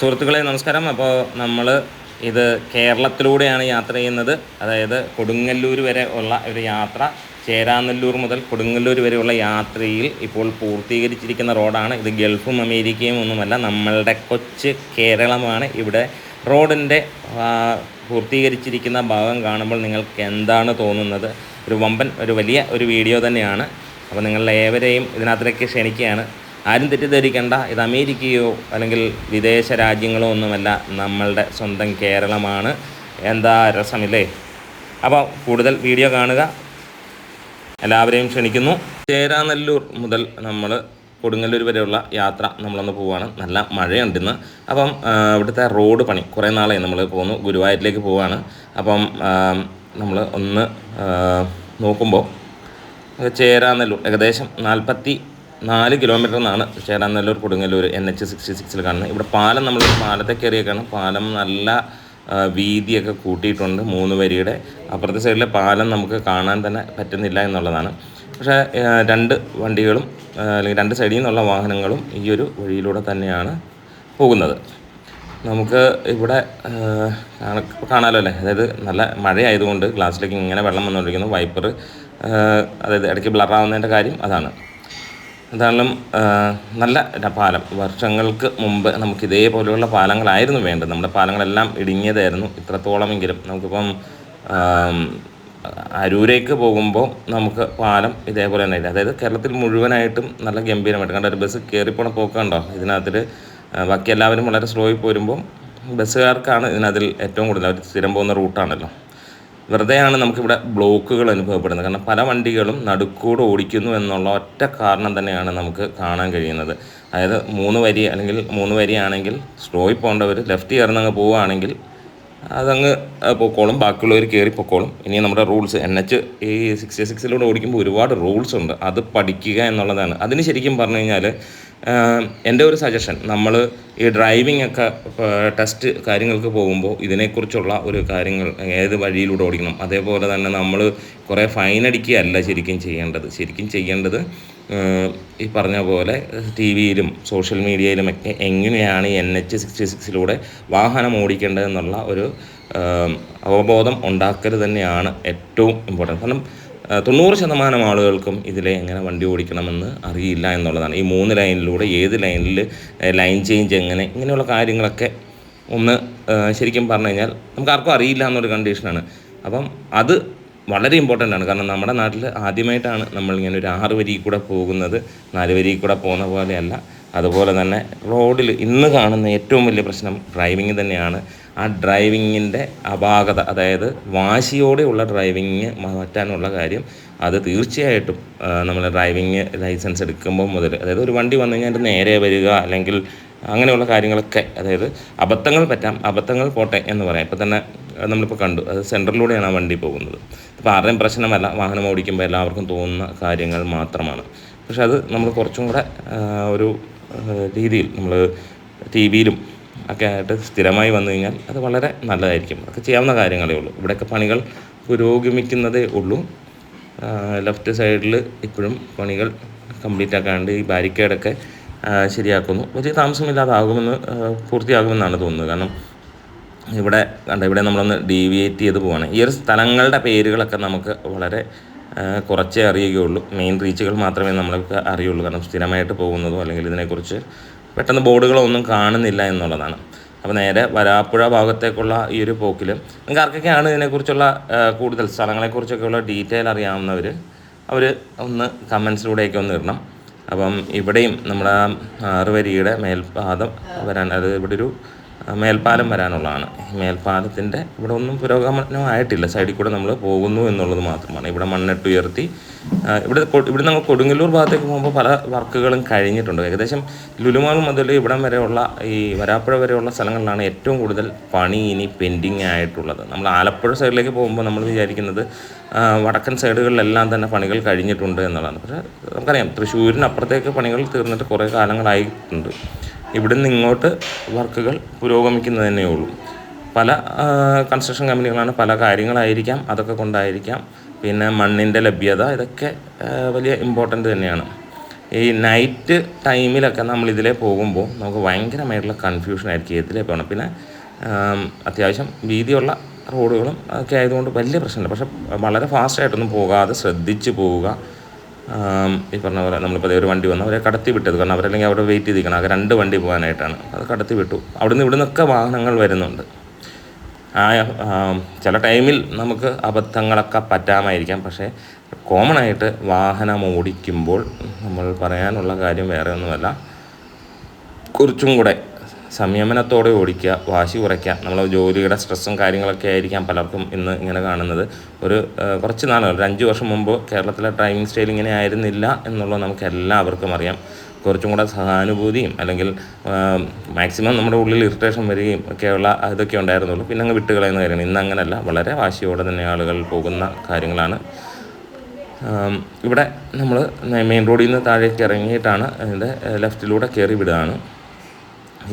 സുഹൃത്തുക്കളെ നമസ്കാരം. അപ്പോൾ നമ്മൾ ഇത് കേരളത്തിലൂടെയാണ് യാത്ര ചെയ്യുന്നത്. അതായത് കൊടുങ്ങല്ലൂർ വരെ ഉള്ള ഒരു യാത്ര, ചേരാനെല്ലൂർ മുതൽ കൊടുങ്ങല്ലൂർ വരെയുള്ള യാത്രയിൽ ഇപ്പോൾ പൂർത്തീകരിച്ചിരിക്കുന്ന റോഡാണ് ഇത്. ഗൾഫും അമേരിക്കയും ഒന്നുമല്ല, നമ്മളുടെ കൊച്ച് കേരളമാണ്. ഇവിടെ റോഡിൻ്റെ പൂർത്തീകരിച്ചിരിക്കുന്ന ഭാഗം കാണുമ്പോൾ നിങ്ങൾക്ക് എന്താണ് തോന്നുന്നത്? ഒരു വലിയ വീഡിയോ തന്നെയാണ്. അപ്പോൾ നിങ്ങളേവരെയും ഇതിനകത്തേക്ക് ക്ഷണിക്കുകയാണ്. ആരും തെറ്റിദ്ധരിക്കേണ്ട, ഇത് അമേരിക്കയോ അല്ലെങ്കിൽ വിദേശ രാജ്യങ്ങളോ ഒന്നുമല്ല, നമ്മളുടെ സ്വന്തം കേരളമാണ്. എന്താ രസമില്ലേ? അപ്പോൾ കൂടുതൽ വീഡിയോ കാണുക, എല്ലാവരെയും ക്ഷണിക്കുന്നു. ചേരാനെല്ലൂർ മുതൽ നമ്മൾ കൊടുങ്ങല്ലൂർ വരെയുള്ള യാത്ര നമ്മളൊന്ന് പോവുകയാണ്. നല്ല മഴയുണ്ട് ഇന്ന്. അപ്പം ഇവിടുത്തെ റോഡ് പണി കുറേ നാളായി നമ്മൾ പോകുന്നു. ഗുരുവായൂരിലേക്ക് പോവുകയാണ്. അപ്പം നമ്മൾ ഒന്ന് നോക്കുമ്പോൾ ചേരാനെല്ലൂർ ഏകദേശം 44 കിലോമീറ്റർ എന്നാണ് ചേരാനെല്ലൂർ കൊടുങ്ങല്ലൂർ NH-66 കാണുന്നത്. ഇവിടെ പാലം, നമ്മൾ പാലത്തെ കയറിയേക്കാണ്. പാലം നല്ല വീതിയൊക്കെ കൂട്ടിയിട്ടുണ്ട്. 3 വരിയുടെ. അപ്പുറത്തെ സൈഡിലെ പാലം നമുക്ക് കാണാൻ തന്നെ പറ്റുന്നില്ല എന്നുള്ളതാണ്. പക്ഷേ 2 വണ്ടികളും അല്ലെങ്കിൽ 2 സൈഡിൽ നിന്നുള്ള വാഹനങ്ങളും ഈ ഒരു വഴിയിലൂടെ തന്നെയാണ് പോകുന്നത്. നമുക്ക് ഇവിടെ കാണാമല്ലോ അല്ലേ? അതായത് നല്ല മഴയായതുകൊണ്ട് ഗ്ലാസ്സിലേക്ക് ഇങ്ങനെ വെള്ളം വന്നുകൊണ്ടിരിക്കുന്നു. വൈപ്പർ അതായത് ഇടയ്ക്ക് ബ്ലറാവുന്നതിൻ്റെ കാര്യം അതാണ്. എന്തായാലും നല്ല പാലം. വർഷങ്ങൾക്ക് മുമ്പ് നമുക്ക് ഇതേപോലെയുള്ള പാലങ്ങളായിരുന്നു വേണ്ടത്. നമ്മുടെ പാലങ്ങളെല്ലാം ഇടുങ്ങിയതായിരുന്നു. ഇത്രത്തോളമെങ്കിലും നമുക്കിപ്പം അരൂരേക്ക് പോകുമ്പോൾ നമുക്ക് പാലം ഇതേപോലെ തന്നെ ഇല്ല. അതായത് കേരളത്തിൽ മുഴുവനായിട്ടും നല്ല ഗംഭീരമായിട്ട് കണ്ട ഒരു ബസ് കയറിപ്പോണ പോക്കുണ്ടോ? ഇതിനകത്തിൽ ബാക്കി എല്ലാവരും വളരെ സ്ലോയിൽ പോരുമ്പോൾ ബസ്സുകാർക്കാണ് ഇതിനതിൽ ഏറ്റവും കൂടുതൽ. അവർ സ്ഥിരം പോകുന്ന റൂട്ടാണല്ലോ. വെറുതെയാണ് നമുക്കിവിടെ ബ്ലോക്കുകൾ അനുഭവപ്പെടുന്നത്. കാരണം പല വണ്ടികളും നടുക്കൂടെ ഓടിക്കുന്നു എന്നുള്ള ഒറ്റ കാരണം തന്നെയാണ് നമുക്ക് കാണാൻ കഴിയുന്നത്. അതായത് 3 വരി അല്ലെങ്കിൽ 3 വരിയാണെങ്കിൽ സ്ലോയിൽ പോകേണ്ടവർ ലെഫ്റ്റ് ചേർന്നങ്ങ് പോവുകയാണെങ്കിൽ അതങ്ങ് പൊക്കോളും, ബാക്കിയുള്ളവർ കയറി പൊക്കോളും. ഇനി നമ്മുടെ റൂൾസ് NH-66 ഓടിക്കുമ്പോൾ ഒരുപാട് റൂൾസ് ഉണ്ട്. അത് പഠിക്കുക എന്നുള്ളതാണ്. അതിന് ശരിക്കും പറഞ്ഞു കഴിഞ്ഞാൽ എൻ്റെ ഒരു സജഷൻ, നമ്മൾ ഈ ഡ്രൈവിംഗ് ഒക്കെ ടെസ്റ്റ് കാര്യങ്ങൾക്ക് പോകുമ്പോൾ ഇതിനെക്കുറിച്ചുള്ള ഒരു കാര്യങ്ങൾ, ഏത് വഴിയിലൂടെ ഓടിക്കണം, അതേപോലെ തന്നെ നമ്മൾ കുറേ ഫൈൻ അടിക്കുകയല്ല ശരിക്കും ചെയ്യേണ്ടത് ഈ പറഞ്ഞ പോലെ TV-യിലും സോഷ്യൽ മീഡിയയിലുമൊക്കെ എങ്ങനെയാണ് ഈ NH-66 വാഹനം ഓടിക്കേണ്ടതെന്നുള്ള ഒരു അവബോധം ഉണ്ടാക്കൽ തന്നെയാണ് ഏറ്റവും ഇമ്പോർട്ടൻറ്റ്. കാരണം 90% ആളുകൾക്കും ഇതിലെ എങ്ങനെ വണ്ടി ഓടിക്കണമെന്ന് അറിയില്ല എന്നുള്ളതാണ്. ഈ 3 ലൈനിലൂടെ ഏത് ലൈനിൽ ലൈൻ ചേഞ്ച് ഇങ്ങനെയുള്ള കാര്യങ്ങളൊക്കെ ഒന്ന് ശരിക്കും പറഞ്ഞു കഴിഞ്ഞാൽ നമുക്ക് ആർക്കും അറിയില്ല എന്നൊരു കണ്ടീഷനാണ്. അപ്പം അത് വളരെ ഇമ്പോർട്ടൻ്റ് ആണ്. കാരണം നമ്മുടെ നാട്ടിൽ ആദ്യമായിട്ടാണ് നമ്മളിങ്ങനെ ഒരു 6 വരിയിൽ കൂടെ പോകുന്നത്. 4 വരിയിൽ കൂടെ പോകുന്ന പോലെയല്ല. അതുപോലെ തന്നെ റോഡിൽ ഇന്ന് കാണുന്ന ഏറ്റവും വലിയ പ്രശ്നം ഡ്രൈവിങ് തന്നെയാണ്. ആ ഡ്രൈവിങ്ങിൻ്റെ അപാകത, അതായത് വാശിയോടെയുള്ള ഡ്രൈവിങ് മാറ്റാനുള്ള കാര്യം, അത് തീർച്ചയായിട്ടും നമ്മൾ ഡ്രൈവിങ് ലൈസൻസ് എടുക്കുമ്പോൾ മുതൽ, അതായത് ഒരു വണ്ടി വന്നു കഴിഞ്ഞാൽ നേരെ വരിക അല്ലെങ്കിൽ അങ്ങനെയുള്ള കാര്യങ്ങളൊക്കെ, അതായത് അബദ്ധങ്ങൾ പോട്ടെ എന്ന് പറയാം. ഇപ്പോൾ തന്നെ നമ്മളിപ്പോൾ കണ്ടു, അത് സെൻറ്ററിലൂടെയാണ് ആ വണ്ടി പോകുന്നത്. അപ്പോൾ ആരുടെയും പ്രശ്നമല്ല, വാഹനം ഓടിക്കുമ്പോൾ എല്ലാവർക്കും തോന്നുന്ന കാര്യങ്ങൾ മാത്രമാണ്. പക്ഷെ അത് നമ്മൾ കുറച്ചും കൂടെ ഒരു രീതിയിൽ നമ്മൾ TV-യിലും ഒക്കെ ആയിട്ട് സ്ഥിരമായി വന്നു കഴിഞ്ഞാൽ അത് വളരെ നല്ലതായിരിക്കും. അതൊക്കെ ചെയ്യാവുന്ന കാര്യങ്ങളേ ഉള്ളൂ. ഇവിടെയൊക്കെ പണികൾ പുരോഗമിക്കുന്നതേ ഉള്ളൂ. ലെഫ്റ്റ് സൈഡിൽ ഇപ്പോഴും പണികൾ കംപ്ലീറ്റ് ആക്കാണ്ട് ഈ ബാരിക്കേഡൊക്കെ ശരിയാക്കുന്നു. വലിയ താമസമില്ലാതാകുമെന്ന് പൂർത്തിയാകുമെന്നാണ് തോന്നുന്നത്. കാരണം ഇവിടെ നമ്മളൊന്ന് ഡീവിയേറ്റ് ചെയ്ത് പോവാണ്. ഈ ഒരു സ്ഥലങ്ങളുടെ പേരുകളൊക്കെ നമുക്ക് വളരെ കുറച്ചേ അറിയുകയുള്ളൂ. മെയിൻ റീച്ചുകൾ മാത്രമേ നമ്മൾക്ക് അറിയുള്ളൂ. കാരണം സ്ഥിരമായിട്ട് പോകുന്നതോ അല്ലെങ്കിൽ ഇതിനെക്കുറിച്ച് പെട്ടെന്ന് ബോർഡുകളോ ഒന്നും കാണുന്നില്ല എന്നുള്ളതാണ്. അപ്പോൾ നേരെ വരാപ്പുഴ ഭാഗത്തേക്കുള്ള ഈ ഒരു പോക്കിൽ നിങ്ങൾക്ക് ആർക്കൊക്കെയാണ് ഇതിനെക്കുറിച്ചുള്ള കൂടുതൽ സ്ഥലങ്ങളെക്കുറിച്ചൊക്കെയുള്ള ഡീറ്റെയിൽ അറിയാവുന്നവർ അവർ ഒന്ന് കമൻസിലൂടെയൊക്കെ ഒന്ന് ഇടണം. അപ്പം ഇവിടെയും നമ്മുടെ 6 വരിയുടെ മേൽപ്പാലം വരാൻ, അത് ഇവിടെ ഒരു മേൽപ്പാലം വരാനുള്ളതാണ്. മേൽപ്പാലത്തിൻ്റെ ഇവിടെ ഒന്നും പുരോഗമനമായിട്ടില്ല. സൈഡിൽ കൂടെ നമ്മൾ പോകുന്നു എന്നുള്ളത് മാത്രമാണ്. ഇവിടെ മണ്ണിട്ടുയർത്തി ഇവിടെ നമ്മൾ കൊടുങ്ങല്ലൂർ ഭാഗത്തേക്ക് പോകുമ്പോൾ പല വർക്കുകളും കഴിഞ്ഞിട്ടുണ്ട്. ഏകദേശം ലുലുമാൾ മുതൽ ഇവിടം വരെയുള്ള ഈ വരാപ്പുഴ വരെയുള്ള സ്ഥലങ്ങളിലാണ് ഏറ്റവും കൂടുതൽ പണി ഇനി പെൻഡിങ് ആയിട്ടുള്ളത്. നമ്മൾ ആലപ്പുഴ സൈഡിലേക്ക് പോകുമ്പോൾ നമ്മൾ വിചാരിക്കുന്നത് വടക്കൻ സൈഡുകളിലെല്ലാം തന്നെ പണികൾ കഴിഞ്ഞിട്ടുണ്ട് എന്നുള്ളതാണ്. പക്ഷേ നമുക്കറിയാം, തൃശ്ശൂരിനപ്പുറത്തേക്ക് പണികൾ തീർന്നിട്ട് കുറേ കാലങ്ങളായിട്ടുണ്ട്. ഇവിടുന്ന് ഇങ്ങോട്ട് വർക്കുകൾ പുരോഗമിക്കുന്നത് തന്നെ ഉള്ളൂ. പല കൺസ്ട്രക്ഷൻ കമ്പനികളാണ്, പല കാര്യങ്ങളായിരിക്കാം, അതൊക്കെ കൊണ്ടായിരിക്കാം. പിന്നെ മണ്ണിൻ്റെ ലഭ്യത, ഇതൊക്കെ വലിയ ഇമ്പോർട്ടൻ്റ് തന്നെയാണ്. ഈ നൈറ്റ് ടൈമിലൊക്കെ നമ്മളിതിലേ പോകുമ്പോൾ നമുക്ക് ഭയങ്കരമായിട്ടുള്ള കൺഫ്യൂഷനായിരിക്കും ഇതിലേ പോകണം. പിന്നെ അത്യാവശ്യം വീതിയുള്ള റോഡുകളും ഒക്കെ ആയതുകൊണ്ട് വലിയ പ്രശ്നമില്ല. പക്ഷെ വളരെ ഫാസ്റ്റായിട്ടൊന്നും പോകാതെ ശ്രദ്ധിച്ച് പോവുക. ഈ പറഞ്ഞ പോലെ നമ്മളിപ്പോൾ ഒരു വണ്ടി വന്നു അവരെ കടത്തി വിട്ടത്, കാരണം അവരല്ലെങ്കിൽ അവിടെ വെയിറ്റ് ചെയ്തിരിക്കണം. ആകെ 2 വണ്ടി പോകാനായിട്ടാണ്, അത് കടത്തി വിട്ടു. അവിടുന്ന് ഇവിടുന്നൊക്കെ വാഹനങ്ങൾ വരുന്നുണ്ട്. ചില ടൈമിൽ നമുക്ക് അബദ്ധങ്ങളൊക്കെ പറ്റാമായിരിക്കാം. പക്ഷേ കോമൺ ആയിട്ട് വാഹനം ഓടിക്കുമ്പോൾ നമ്മൾ പറയാനുള്ള കാര്യം വേറെ ഒന്നുമല്ല, കുറച്ചും കൂടെ സംയമനത്തോടെ ഓടിക്കുക, വാശി കുറയ്ക്കുക. നമ്മൾ ജോലിയുടെ സ്ട്രെസ്സും കാര്യങ്ങളൊക്കെ ആയിരിക്കാം പലർക്കും ഇന്ന് ഇങ്ങനെ കാണുന്നത്. കുറച്ച് നാളുകൾ, ഒരു 5 വർഷം മുമ്പ് കേരളത്തിലെ ഡ്രൈവിംഗ് സ്റ്റൈൽ ഇങ്ങനെ ആയിരുന്നില്ല എന്നുള്ളത് നമുക്ക് എല്ലാവർക്കും അറിയാം. കുറച്ചും കൂടെ സഹാനുഭൂതിയും അല്ലെങ്കിൽ മാക്സിമം നമ്മുടെ ഉള്ളിൽ ഇറിറ്റേഷൻ വരികയും ഒക്കെയുള്ള ഇതൊക്കെ ഉണ്ടായിരുന്നുള്ളൂ. പിന്നെ അങ്ങ് വിട്ടുകളയുന്ന കാര്യമാണ്. ഇന്ന് അങ്ങനെയല്ല, വളരെ വാശിയോടെ തന്നെ ആളുകൾ പോകുന്ന കാര്യങ്ങളാണ്. ഇവിടെ നമ്മൾ മെയിൻ റോഡിൽ നിന്ന് താഴേക്ക് ഇറങ്ങിയിട്ടാണ് അതിൻ്റെ ലെഫ്റ്റിലൂടെ കയറി വിടുകയാണ്.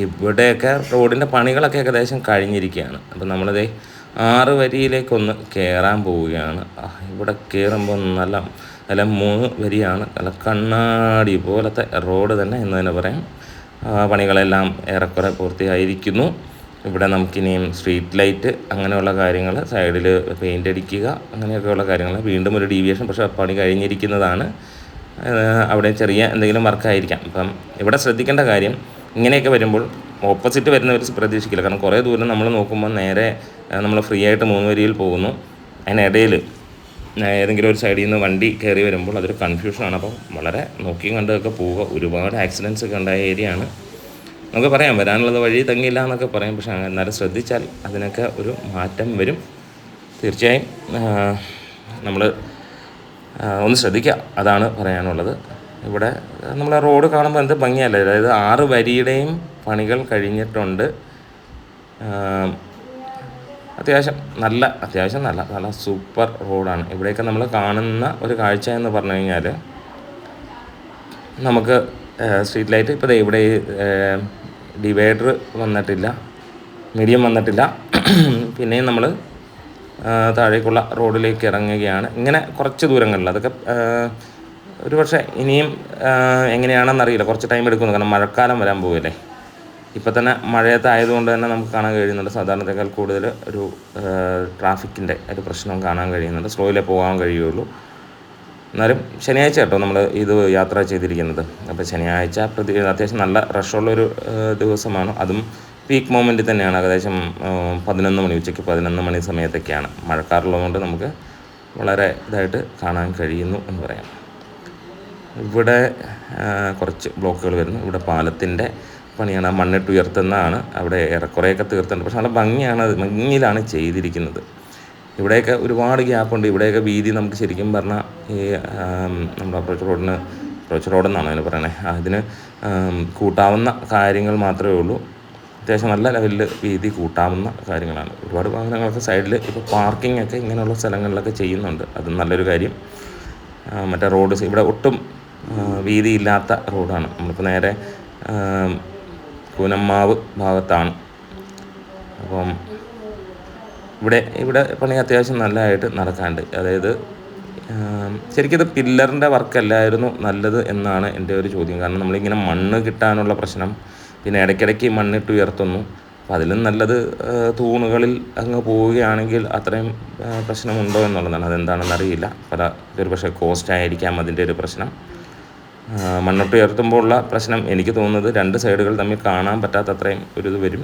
ഇവിടെയൊക്കെ റോഡിൻ്റെ പണികളൊക്കെ ഏകദേശം കഴിഞ്ഞിരിക്കുകയാണ്. അപ്പം നമ്മളിത് 6 വരിയിലേക്കൊന്ന് കയറാൻ പോവുകയാണ്. ഇവിടെ കയറുമ്പോൾ നല്ല 3 വരിയാണ്, നല്ല കണ്ണാടി പോലത്തെ റോഡ് തന്നെ എന്ന് തന്നെ പറയാം. പണികളെല്ലാം ഏറെക്കുറെ പൂർത്തിയായിരിക്കുന്നു. ഇവിടെ നമുക്കിനിയും സ്ട്രീറ്റ് ലൈറ്റ് അങ്ങനെയുള്ള കാര്യങ്ങൾ, സൈഡിൽ പെയിൻ്റ് അടിക്കുക, അങ്ങനെയൊക്കെയുള്ള കാര്യങ്ങൾ. വീണ്ടും ഒരു ഡീവിയേഷൻ, പക്ഷേ പണി കഴിഞ്ഞിരിക്കുന്നതാണ്. അവിടെ ചെറിയ എന്തെങ്കിലും വർക്കായിരിക്കാം. അപ്പം ഇവിടെ ശ്രദ്ധിക്കേണ്ട കാര്യം, ഇങ്ങനെയൊക്കെ വരുമ്പോൾ ഓപ്പോസിറ്റ് വരുന്നവർ പ്രതീക്ഷിക്കില്ല. കാരണം കുറേ ദൂരം നമ്മൾ നോക്കുമ്പോൾ നേരെ നമ്മൾ ഫ്രീ ആയിട്ട് 3 വരിയിൽ പോകുന്നു. അതിനിടയിൽ ഏതെങ്കിലും ഒരു സൈഡിൽ നിന്ന് വണ്ടി കയറി വരുമ്പോൾ അതൊരു കൺഫ്യൂഷനാണ്. അപ്പോൾ വളരെ നോക്കിയും കണ്ടൊക്കെ പോവുക. ഒരുപാട് ആക്സിഡൻസ് ഒക്കെ ഉണ്ടായ ഏരിയയാണ്. നമുക്ക് പറയാം വരാനുള്ളത് വഴി തങ്ങിയില്ല എന്നൊക്കെ പറയും, പക്ഷേ എന്നാലും ശ്രദ്ധിച്ചാൽ അതിനൊക്കെ ഒരു മാറ്റം വരും. തീർച്ചയായും നമ്മൾ ഒന്ന് ശ്രദ്ധിക്കുക, അതാണ് പറയാനുള്ളത്. ഇവിടെ നമ്മൾ റോഡ് കാണുമ്പോൾ എന്ത് ഭംഗിയല്ലേ, അതായത് 6 വരിയുടെയും പണികൾ കഴിഞ്ഞിട്ടുണ്ട്. അത്യാവശ്യം നല്ല സൂപ്പർ റോഡാണ്. ഇവിടെയൊക്കെ നമ്മൾ കാണുന്ന ഒരു കാഴ്ച എന്ന് പറഞ്ഞു കഴിഞ്ഞാൽ, നമുക്ക് സ്ട്രീറ്റ് ലൈറ്റ് ഇപ്പോൾ ഇവിടെ ഡിവൈഡർ വന്നിട്ടില്ല, മീഡിയം വന്നിട്ടില്ല. പിന്നെയും നമ്മൾ താഴേക്കുള്ള റോഡിലേക്ക് ഇറങ്ങുകയാണ്. ഇങ്ങനെ കുറച്ച് ദൂരങ്ങളിൽ, അതൊക്കെ ഒരു പക്ഷേ ഇനിയും എങ്ങനെയാണെന്നറിയില്ല, കുറച്ച് ടൈം എടുക്കുന്നു. കാരണം മഴക്കാലം വരാൻ പോവുകയല്ലേ. ഇപ്പം തന്നെ മഴയത്തായതുകൊണ്ട് തന്നെ നമുക്ക് കാണാൻ കഴിയുന്നുണ്ട് സാധാരണത്തേക്കാൾ കൂടുതൽ ഒരു ട്രാഫിക്കിൻ്റെ ഒരു പ്രശ്നം കാണാൻ കഴിയുന്നുണ്ട്. സ്ലോയിലേ പോകാൻ കഴിയുള്ളൂ. എന്നാലും ശനിയാഴ്ച കേട്ടോ നമ്മൾ ഇത് യാത്ര ചെയ്തിരിക്കുന്നത്. അപ്പോൾ ശനിയാഴ്ച അത്യാവശ്യം നല്ല റഷുള്ളൊരു ദിവസമാണ്. അതും പീക്ക് മൊമെൻറ്റിൽ തന്നെയാണ്. ഏകദേശം 11 മണി, ഉച്ചയ്ക്ക് 11 മണി സമയത്തൊക്കെയാണ്. മഴക്കാറുള്ളതുകൊണ്ട് നമുക്ക് വളരെ ഇതായിട്ട് കാണാൻ കഴിയുന്നു എന്ന് പറയാം. ഇവിടെ കുറച്ച് ബ്ലോക്കുകൾ വരുന്നു. ഇവിടെ പാലത്തിൻ്റെ പണിയാണ്, മണ്ണിട്ട് ഉയർത്തുന്നതാണ്. അവിടെ ഏറെക്കുറെയൊക്കെ തീർത്തുണ്ട്, പക്ഷെ നല്ല ഭംഗിയിലാണ് ചെയ്തിരിക്കുന്നത്. ഇവിടെയൊക്കെ ഒരുപാട് ഗ്യാപ്പുണ്ട്. ഇവിടെയൊക്കെ വീതി നമുക്ക് ശരിക്കും പറഞ്ഞാൽ ഈ നമ്മുടെ അപ്രോച്ച് റോഡെന്നാണ് അതിന് പറയണത്, അതിന് കൂട്ടാവുന്ന കാര്യങ്ങൾ മാത്രമേ ഉള്ളൂ. അത്യാവശ്യം നല്ല ലെവലിൽ വീതി കൂട്ടാവുന്ന കാര്യങ്ങളാണ്. ഒരുപാട് വാഹനങ്ങളൊക്കെ സൈഡിൽ ഇപ്പോൾ പാർക്കിംഗ് ഒക്കെ ഇങ്ങനെയുള്ള സ്ഥലങ്ങളിലൊക്കെ ചെയ്യുന്നുണ്ട്, അത് നല്ലൊരു കാര്യം. മറ്റേ റോഡ് ഇവിടെ ഒട്ടും വീതിയില്ലാത്ത റോഡാണ്. നമ്മളിപ്പോൾ നേരെ കൂനമ്മാവ് ഭാഗത്താണ്. അപ്പം ഇവിടെ പണി അത്യാവശ്യം നല്ലതായിട്ട് നടക്കാണ്ട്. അതായത് ശരിക്കും ഇത് പില്ലറിൻ്റെ വർക്കല്ലായിരുന്നു നല്ലത് എന്നാണ് എൻ്റെ ഒരു ചോദ്യം. കാരണം നമ്മളിങ്ങനെ മണ്ണ് കിട്ടാനുള്ള പ്രശ്നം, പിന്നെ ഇടയ്ക്കിടയ്ക്ക് മണ്ണിട്ട് ഉയർത്തുന്നു. അപ്പോൾ അതിലും നല്ലത് തൂണുകളിൽ അങ്ങ് പോവുകയാണെങ്കിൽ അത്രയും പ്രശ്നമുണ്ടോ എന്നുള്ളതാണ്. അതെന്താണെന്ന് അറിയില്ല. ഒരു പക്ഷേ കോസ്റ്റ് ആയിരിക്കാം അതിൻ്റെ ഒരു പ്രശ്നം. മണ്ണിട്ട് ഉയർത്തുമ്പോൾ ഉള്ള പ്രശ്നം എനിക്ക് തോന്നുന്നത് 2 സൈഡുകൾ തമ്മിൽ കാണാൻ പറ്റാത്ത അത്രയും ഒരു ഇത് വരും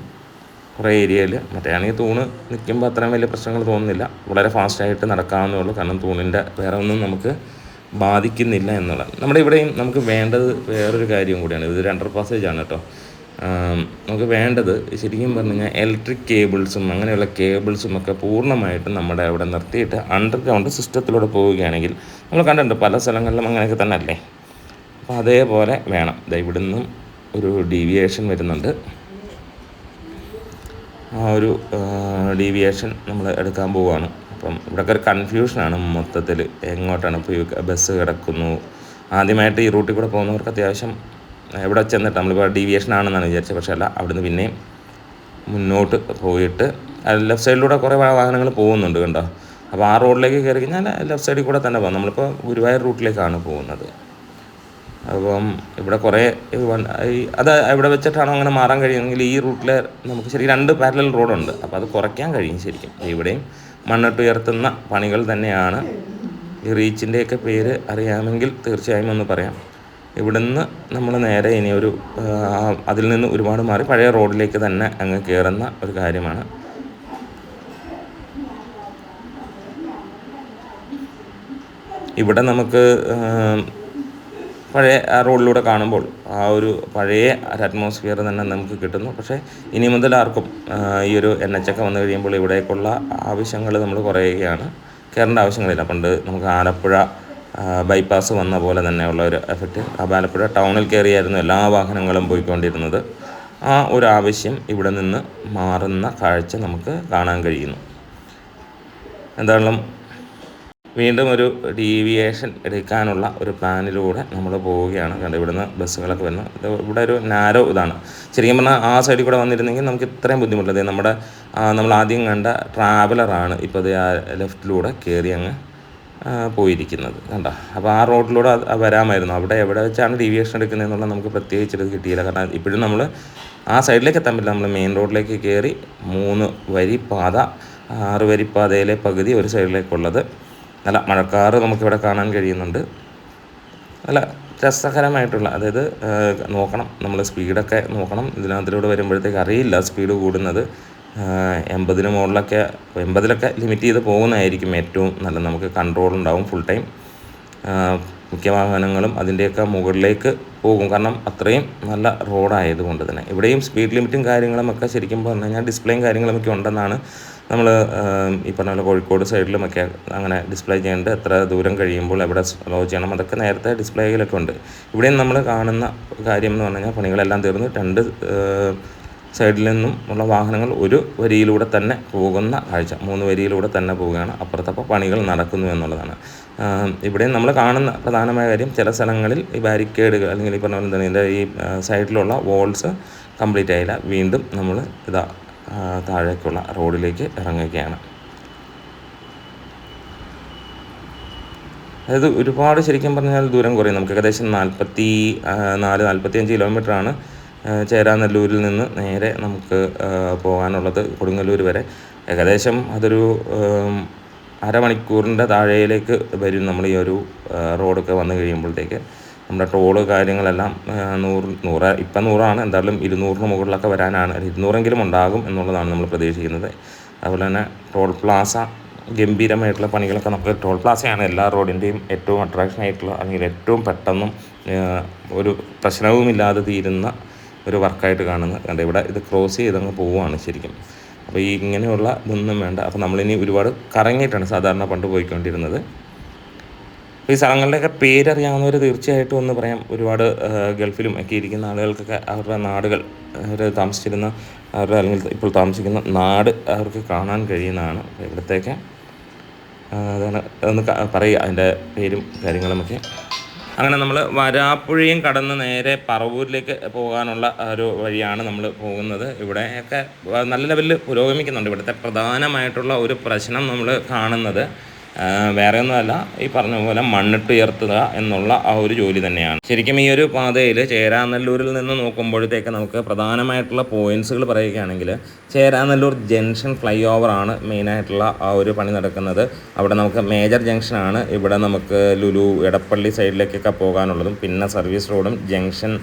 കുറേ ഏരിയയിൽ. മറ്റേയാണെങ്കിൽ തൂണ് നിൽക്കുമ്പോൾ അത്രയും വലിയ പ്രശ്നങ്ങൾ തോന്നുന്നില്ല, വളരെ ഫാസ്റ്റായിട്ട് നടക്കാവുന്നേ ഉള്ളൂ. കാരണം തൂണിൻ്റെ വേറെ ഒന്നും നമുക്ക് ബാധിക്കുന്നില്ല എന്നുള്ളത്. നമ്മുടെ ഇവിടെയും നമുക്ക് വേണ്ടത് വേറൊരു കാര്യം കൂടിയാണ്. ഇതൊരു അണ്ടർ പാസേജാണ് കേട്ടോ. നമുക്ക് വേണ്ടത് ശരിക്കും പറഞ്ഞു കഴിഞ്ഞാൽ ഇലക്ട്രിക് കേബിൾസും അങ്ങനെയുള്ള കേബിൾസും ഒക്കെ പൂർണ്ണമായിട്ടും നമ്മുടെ അവിടെ നിർത്തിയിട്ട് അണ്ടർഗ്രൗണ്ട് സിസ്റ്റത്തിലൂടെ പോവുകയാണെങ്കിൽ, നമ്മൾ കണ്ടിട്ടുണ്ട് പല സ്ഥലങ്ങളിലും അങ്ങനെയൊക്കെ തന്നെ അല്ലേ. അപ്പോൾ അതേപോലെ വേണം. ഇവിടുന്നും ഒരു ഡീവിയേഷൻ വരുന്നുണ്ട്. ആ ഒരു ഡീവിയേഷൻ നമ്മൾ എടുക്കാൻ പോവുകയാണ്. അപ്പം ഇവിടെയൊക്കെ ഒരു കൺഫ്യൂഷനാണ് മൊത്തത്തിൽ, എങ്ങോട്ടാണ് ഇപ്പോൾ ബസ് കിടക്കുന്നു. ആദ്യമായിട്ട് ഈ റൂട്ടിൽ കൂടെ പോകുന്നവർക്ക് അത്യാവശ്യം ഇവിടെ ചെന്നിട്ട് നമ്മളിപ്പോൾ ഡീവിയേഷൻ ആണെന്നാണ് വിചാരിച്ചത്, പക്ഷേ അല്ല, അവിടുന്ന് പിന്നെയും മുന്നോട്ട് പോയിട്ട് ലെഫ്റ്റ് സൈഡിലൂടെ കുറേ വാഹനങ്ങൾ പോകുന്നുണ്ട് കണ്ടോ. അപ്പോൾ ആ റോഡിലേക്ക് കയറി കഴിഞ്ഞാൽ ലെഫ്റ്റ് സൈഡിൽ കൂടെ തന്നെ പോകാം. നമ്മളിപ്പോൾ ഗുരുവായൂർ റൂട്ടിലേക്കാണ് പോകുന്നത്. അപ്പം ഇവിടെ കുറേ അത് ഇവിടെ വെച്ചിട്ടാണോ അങ്ങനെ മാറാൻ കഴിയുമെങ്കിൽ ഈ റൂട്ടിൽ നമുക്ക് ശരിക്കും 2 പാരലൽ റോഡുണ്ട്. അപ്പോൾ അത് കുറയ്ക്കാൻ കഴിയും ശരിക്കും. ഇവിടെയും മണ്ണിട്ടുയർത്തുന്ന പണികൾ തന്നെയാണ്. ഈ റീച്ചിൻ്റെയൊക്കെ പേര് അറിയാമെങ്കിൽ തീർച്ചയായും ഒന്ന് പറയാം. ഇവിടുന്ന് നമ്മൾ നേരെ ഇനി അതിൽ നിന്ന് ഒരുപാട് മാറി പഴയ റോഡിലേക്ക് തന്നെ അങ്ങ് കയറുന്ന ഒരു കാര്യമാണ്. ഇവിടെ നമുക്ക് പഴയ റോഡിലൂടെ കാണുമ്പോൾ ആ ഒരു പഴയ അറ്റ്മോസ്ഫിയർ തന്നെ നമുക്ക് കിട്ടുന്നു. പക്ഷേ ഇനി മുതൽ ആർക്കും ഈ ഒരു NH ഒക്കെ വന്നു കഴിയുമ്പോൾ ഇവിടേക്കുള്ള ആവശ്യങ്ങൾ നമ്മൾ കുറയുകയാണ്. കയറേണ്ട ആവശ്യങ്ങളില്ല. പണ്ട് നമുക്ക് ആലപ്പുഴ ബൈപ്പാസ് വന്ന പോലെ തന്നെയുള്ള ഒരു എഫക്റ്റ്. ആലപ്പുഴ ടൗണിൽ കയറിയായിരുന്നു എല്ലാ വാഹനങ്ങളും പോയിക്കൊണ്ടിരുന്നത്. ആ ഒരു ആവശ്യം ഇവിടെ നിന്ന് മാറുന്ന കാഴ്ച നമുക്ക് കാണാൻ കഴിയുന്നു. എന്തായാലും വീണ്ടും ഒരു ഡീവിയേഷൻ എടുക്കാനുള്ള ഒരു പ്ലാനിലൂടെ നമ്മൾ പോവുകയാണ്. കാരണം ഇവിടുന്ന് ബസ്സുകളൊക്കെ വരുന്നു. ഇവിടെ ഒരു നാരോ ഇതാണ്. ശരിക്കും പറഞ്ഞാൽ ആ സൈഡിൽ കൂടെ വന്നിരുന്നെങ്കിൽ നമുക്ക് ഇത്രയും ബുദ്ധിമുട്ടില്ല. നമ്മൾ ആദ്യം കണ്ട ട്രാവലറാണ് ഇപ്പോൾ ആ ലെഫ്റ്റിലൂടെ കയറി അങ്ങ് പോയിരിക്കുന്നത് കണ്ടോ. അപ്പോൾ ആ റോഡിലൂടെ വരാമായിരുന്നു. അവിടെ എവിടെ വെച്ചാണ് ഡീവിയേഷൻ എടുക്കുന്നതെന്നുള്ള നമുക്ക് പ്രത്യേകിച്ചത് കിട്ടിയില്ല. കാരണം ഇപ്പോഴും നമ്മൾ ആ സൈഡിലേക്ക് എത്താൻ പറ്റില്ല. നമ്മൾ മെയിൻ റോഡിലേക്ക് കയറി 3 വരി പാത, 6 വരി പാതയിലെ പകുതി ഒരു സൈഡിലേക്കുള്ളത്. നല്ല മഴക്കാറ് നമുക്കിവിടെ കാണാൻ കഴിയുന്നുണ്ട്. നല്ല രസകരമായിട്ടുള്ള, അതായത് നോക്കണം, നമ്മൾ സ്പീഡൊക്കെ നോക്കണം. ഇതിലൂടെ വരുമ്പോഴത്തേക്ക് അറിയില്ല സ്പീഡ് കൂടുന്നത്. 80-ന് മുകളിലൊക്കെ 80-ലൊക്കെ ലിമിറ്റ് ചെയ്ത് പോകുന്നതായിരിക്കും ഏറ്റവും നല്ലത്. നമുക്ക് കൺട്രോൾ ഉണ്ടാവും ഫുൾ ടൈം. മിക്ക വാഹനങ്ങളും അതിൻ്റെയൊക്കെ മുകളിലേക്ക് പോകും. കാരണം അത്രയും നല്ല റോഡായതുകൊണ്ട് തന്നെ. ഇവിടെയും സ്പീഡ് ലിമിറ്റും കാര്യങ്ങളുമൊക്കെ ശരിക്കും പറഞ്ഞു കഴിഞ്ഞാൽ ഡിസ്പ്ലേയും കാര്യങ്ങളുമൊക്കെ ഉണ്ടെന്നാണ് നമ്മൾ ഈ പറഞ്ഞ പോലെ കോഴിക്കോട് സൈഡിലുമൊക്കെ അങ്ങനെ ഡിസ്പ്ലേ ചെയ്യേണ്ടത്. എത്ര ദൂരം കഴിയുമ്പോൾ എവിടെ സ്ലോ ചെയ്യണം, അതൊക്കെ നേരത്തെ ഡിസ്പ്ലേയിലൊക്കെ ഉണ്ട്. ഇവിടെയും നമ്മൾ കാണുന്ന കാര്യം എന്ന് പറഞ്ഞു കഴിഞ്ഞാൽ പണികളെല്ലാം തീർന്ന് 2 സൈഡിൽ നിന്നും ഉള്ള വാഹനങ്ങൾ ഒരു വരിയിലൂടെ തന്നെ പോകുന്ന കാഴ്ച. 3 വരിയിലൂടെ തന്നെ പോവുകയാണ്. അപ്പുറത്തപ്പോൾ പണികൾ നടക്കുന്നു എന്നുള്ളതാണ്. ഇവിടെ നമ്മൾ കാണുന്ന പ്രധാനമായ കാര്യം, ചില സ്ഥലങ്ങളിൽ ഈ ബാരിക്കേഡുകൾ അല്ലെങ്കിൽ ഈ പറഞ്ഞ പോലെ തന്നെ ഇതിൻ്റെ ഈ സൈഡിലുള്ള വോൾസ് കംപ്ലീറ്റ് ആയില്ല. വീണ്ടും നമ്മൾ താഴേക്കുള്ള റോഡിലേക്ക് ഇറങ്ങുകയാണ്. അതായത് ഒരുപാട് ശരിക്കും പറഞ്ഞാൽ ദൂരം കുറയും. നമുക്ക് ഏകദേശം 44-45 കിലോമീറ്ററാണ് ചേരാനെല്ലൂരിൽ നിന്ന് നേരെ നമുക്ക് പോകാനുള്ളത് കൊടുങ്ങല്ലൂർ വരെ. ഏകദേശം അതൊരു അരമണിക്കൂറിൻ്റെ താഴേയിലേക്ക് വരും നമ്മൾ ഈ ഒരു റോഡൊക്കെ വന്നു കഴിയുമ്പോഴത്തേക്ക്. നമ്മുടെ ടോള് കാര്യങ്ങളെല്ലാം 100 ഇപ്പം 100 എന്തായാലും 200-ന് മുകളിലൊക്കെ വരാനാണ്. 200എങ്കിലും ഉണ്ടാകും എന്നുള്ളതാണ് നമ്മൾ പ്രതീക്ഷിക്കുന്നത്. അതുപോലെ തന്നെ ടോൾ പ്ലാസ ഗംഭീരമായിട്ടുള്ള പണികളൊക്കെ നമുക്ക് ടോൾ പ്ലാസയാണ് എല്ലാ റോഡിൻ്റെയും ഏറ്റവും അട്രാക്ഷൻ ആയിട്ടുള്ള, അല്ലെങ്കിൽ ഏറ്റവും പെട്ടെന്നും ഒരു പ്രശ്നവുമില്ലാതെ തീരുന്ന ഒരു വർക്കായിട്ട് കാണുന്നത്. കണ്ട് ഇവിടെ ഇത് ക്രോസ് ചെയ്തങ്ങ് പോവുകയാണ് ശരിക്കും. അപ്പോൾ ഈ ഇങ്ങനെയുള്ള ഇതൊന്നും വേണ്ട. അപ്പോൾ നമ്മളിനി ഒരുപാട് കറങ്ങിയിട്ടാണ് സാധാരണ പണ്ട് പോയിക്കൊണ്ടിരുന്നത്. ഈ സ്ഥലങ്ങളുടെയൊക്കെ പേരറിയാവുന്നവർ തീർച്ചയായിട്ടും ഒന്ന് പറയാം. ഒരുപാട് ഗൾഫിലും ഒക്കെ ഇരിക്കുന്ന ആളുകൾക്കൊക്കെ അവരുടെ നാടുകൾ, അവർ താമസിച്ചിരുന്ന അവരുടെ അല്ലെങ്കിൽ ഇപ്പോൾ താമസിക്കുന്ന നാട് അവർക്ക് കാണാൻ കഴിയുന്നതാണ്. ഇവിടത്തേക്ക് അതാണ് ഒന്ന് പറയുക അതിൻ്റെ പേരും കാര്യങ്ങളുമൊക്കെ. അങ്ങനെ നമ്മൾ വരാപ്പുഴയും കടന്ന് നേരെ പറവൂരിലേക്ക് പോകാനുള്ള ഒരു വഴിയാണ് നമ്മൾ പോകുന്നത്. ഇവിടെയൊക്കെ നല്ല ലെവലിൽ പുരോഗമിക്കുന്നുണ്ട്. ഇവിടുത്തെ പ്രധാനമായിട്ടുള്ള ഒരു പ്രശ്നം നമ്മൾ കാണുന്നത് വേറെ ഒന്നുമല്ല, ഈ പറഞ്ഞ പോലെ മണ്ണിട്ടുയർത്തുക എന്നുള്ള ആ ഒരു ജോലി തന്നെയാണ്. ശരിക്കും ഈ ഒരു പാതയിൽ ചേരാനെല്ലൂരിൽ നിന്ന് നോക്കുമ്പോഴത്തേക്ക് നമുക്ക് പ്രധാനമായിട്ടുള്ള പോയിൻറ്റ്സുകൾ പറയുകയാണെങ്കിൽ, ചേരാനെല്ലൂർ ജംഗ്ഷൻ ഫ്ലൈ ഓവറാണ് മെയിനായിട്ടുള്ള ആ ഒരു പണി നടക്കുന്നത്. അവിടെ നമുക്ക് മേജർ ജംഗ്ഷനാണ്. ഇവിടെ നമുക്ക് ലുലു എടപ്പള്ളി സൈഡിലേക്കൊക്കെ പോകാനുള്ളതും പിന്നെ സർവീസ് റോഡും ജംഗ്ഷൻ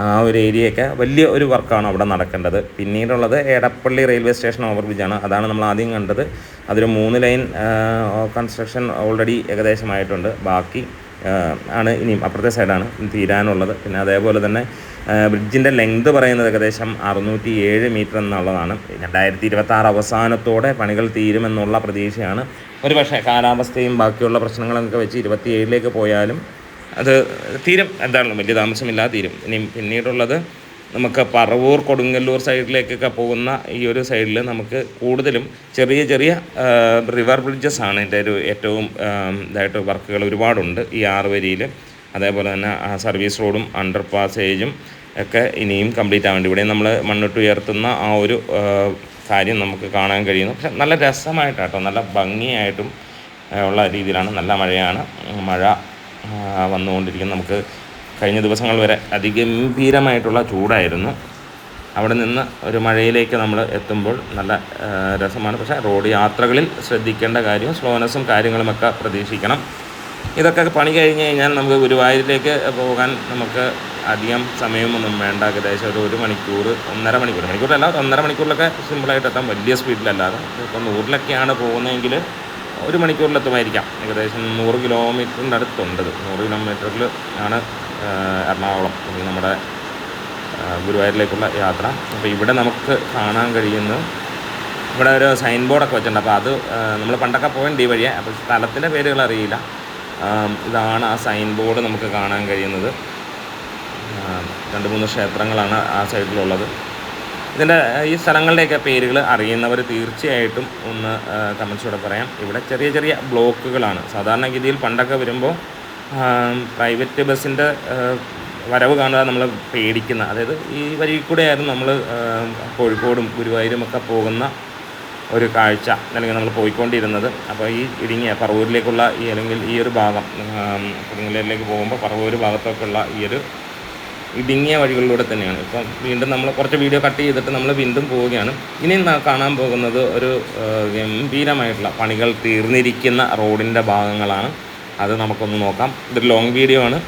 ആ ഒരു ഏരിയയൊക്കെ വലിയ ഒരു വർക്കാണ് അവിടെ നടക്കേണ്ടത്. പിന്നീടുള്ളത് എടപ്പള്ളി റെയിൽവേ സ്റ്റേഷൻ ഓവർ ബ്രിഡ്ജാണ്. അതാണ് നമ്മൾ ആദ്യം കണ്ടത്. അതൊരു 3 ലൈൻ കൺസ്ട്രക്ഷൻ ഓൾറെഡി ഏകദേശമായിട്ടുണ്ട്. ബാക്കി ആണ് ഇനിയും അപ്പുറത്തെ സൈഡാണ് തീരാനുള്ളത്. പിന്നെ അതേപോലെ തന്നെ ബ്രിഡ്ജിൻ്റെ ലെങ്ത് പറയുന്നത് ഏകദേശം 607 മീറ്റർ എന്നുള്ളതാണ്. 2026 അവസാനത്തോടെ പണികൾ തീരുമെന്നുള്ള പ്രതീക്ഷയാണ്. ഒരു പക്ഷേ കാലാവസ്ഥയും ബാക്കിയുള്ള പ്രശ്നങ്ങളൊക്കെ വെച്ച് 27ലേക്ക് പോയാലും അത് തീരും. എന്തായാലും വലിയ താമസമില്ലാതെ തീരും. ഇനി പിന്നീടുള്ളത് നമുക്ക് പറവൂർ കൊടുങ്ങല്ലൂർ സൈഡിലേക്കൊക്കെ പോകുന്ന ഈ ഒരു സൈഡിൽ നമുക്ക് കൂടുതലും ചെറിയ ചെറിയ റിവർ ബ്രിഡ്ജസ് ആണ് ഇതിൻ്റെ ഒരു ഏറ്റവും ഇതായിട്ട് വർക്കുകൾ ഒരുപാടുണ്ട് ഈ 6 വരിയിൽ. അതേപോലെ തന്നെ സർവീസ് റോഡും അണ്ടർ പാസേജും ഒക്കെ ഇനിയും കംപ്ലീറ്റ് ആവേണ്ടി. ഇവിടെ നമ്മൾ മണ്ണിട്ടുയർത്തുന്ന ആ ഒരു കാര്യം നമുക്ക് കാണാൻ കഴിയുന്നു. പക്ഷെ നല്ല രസമായിട്ടാട്ടോ, നല്ല ഭംഗിയായിട്ടും ഉള്ള രീതിയിലാണ്. നല്ല മഴയാണ്, മഴ വന്നുകൊണ്ടിരിക്കുന്നത്. നമുക്ക് കഴിഞ്ഞ ദിവസങ്ങൾ വരെ അതിഗംഭീരമായിട്ടുള്ള ചൂടായിരുന്നു. അവിടെ നിന്ന് ഒരു മഴയിലേക്ക് നമ്മൾ എത്തുമ്പോൾ നല്ല രസമാണ്. പക്ഷേ റോഡ് യാത്രകളിൽ ശ്രദ്ധിക്കേണ്ട കാര്യം സ്ലോനെസ്സും കാര്യങ്ങളുമൊക്കെ പ്രതീക്ഷിക്കണം. ഇതൊക്കെ പണി കഴിഞ്ഞ് കഴിഞ്ഞാൽ നമുക്ക് ഗുരുവായൂരിലേക്ക് പോകാൻ നമുക്ക് അധികം സമയമൊന്നും വേണ്ട. ഏകദേശം ഒരു മണിക്കൂർ 1.5 മണിക്കൂറല്ല, 1.5 മണിക്കൂറിലൊക്കെ സിമ്പിളായിട്ട് എത്താം, വലിയ സ്പീഡിലല്ലാതെ. ഇപ്പോൾ 100-ലൊക്കെയാണ് പോകുന്നതെങ്കിൽ 1 മണിക്കൂറിലെത്തുമായിരിക്കാം. ഏകദേശം 100 കിലോമീറ്ററിൻ്റെ അടുത്തുണ്ട്. 100 കിലോമീറ്ററിൽ ആണ് എറണാകുളം അല്ലെങ്കിൽ നമ്മുടെ ഗുരുവായൂരിലേക്കുള്ള യാത്ര. അപ്പോൾ ഇവിടെ നമുക്ക് കാണാൻ കഴിയുന്നത്, ഇവിടെ ഒരു സൈൻ ബോർഡൊക്കെ വെച്ചിട്ടുണ്ട്. അപ്പോൾ അത് നമ്മൾ പണ്ടൊക്കെ പോയിട്ടുണ്ട് ഈ വഴിയെ. അപ്പോൾ സ്ഥലത്തിൻ്റെ പേരുകൾ അറിയില്ല. ഇതാണ് ആ സൈൻ ബോർഡ് നമുക്ക് കാണാൻ കഴിയുന്നത്. 2-3 ക്ഷേത്രങ്ങളാണ് ആ സൈഡിലുള്ളത്. ഇതിൻ്റെ ഈ സ്ഥലങ്ങളുടെയൊക്കെ പേരുകൾ അറിയുന്നവർ തീർച്ചയായിട്ടും ഒന്ന് കമൻസിലൂടെ പറയാം. ഇവിടെ ചെറിയ ചെറിയ ബ്ലോക്കുകളാണ്. സാധാരണഗതിയിൽ പണ്ടൊക്കെ വരുമ്പോൾ പ്രൈവറ്റ് ബസ്സിൻ്റെ വരവ് കാണുക നമ്മൾ പേടിക്കുന്ന, അതായത് ഈ വഴി കൂടെയായിരുന്നു നമ്മൾ കോഴിക്കോടും ഗുരുവായൂരുമൊക്കെ പോകുന്ന ഒരു കാഴ്ച അല്ലെങ്കിൽ നമ്മൾ പോയിക്കൊണ്ടിരുന്നത്. അപ്പോൾ ഈ ഇടുങ്ങിയ പറവൂരിലേക്കുള്ള അല്ലെങ്കിൽ ഈ ഒരു ഭാഗം കൊടുങ്ങല്ലൂരിലേക്ക് പോകുമ്പോൾ പറവൂർ ഭാഗത്തൊക്കെയുള്ള ഈ ഒരു ഇടുങ്ങിയ വഴികളിലൂടെ തന്നെയാണ്. ഇപ്പം വീണ്ടും നമ്മൾ കുറച്ച് വീഡിയോ കട്ട് ചെയ്തിട്ട് നമ്മൾ വീണ്ടും പോവുകയാണ്. ഇനി കാണാൻ പോകുന്നത് ഒരു ഗംഭീരമായിട്ടുള്ള പണികൾ തീർന്നിരിക്കുന്ന റോഡിൻ്റെ ഭാഗങ്ങളാണ്. അത് നമുക്കൊന്ന് നോക്കാം. ഇതൊരു ലോങ് വീഡിയോ ആണ്.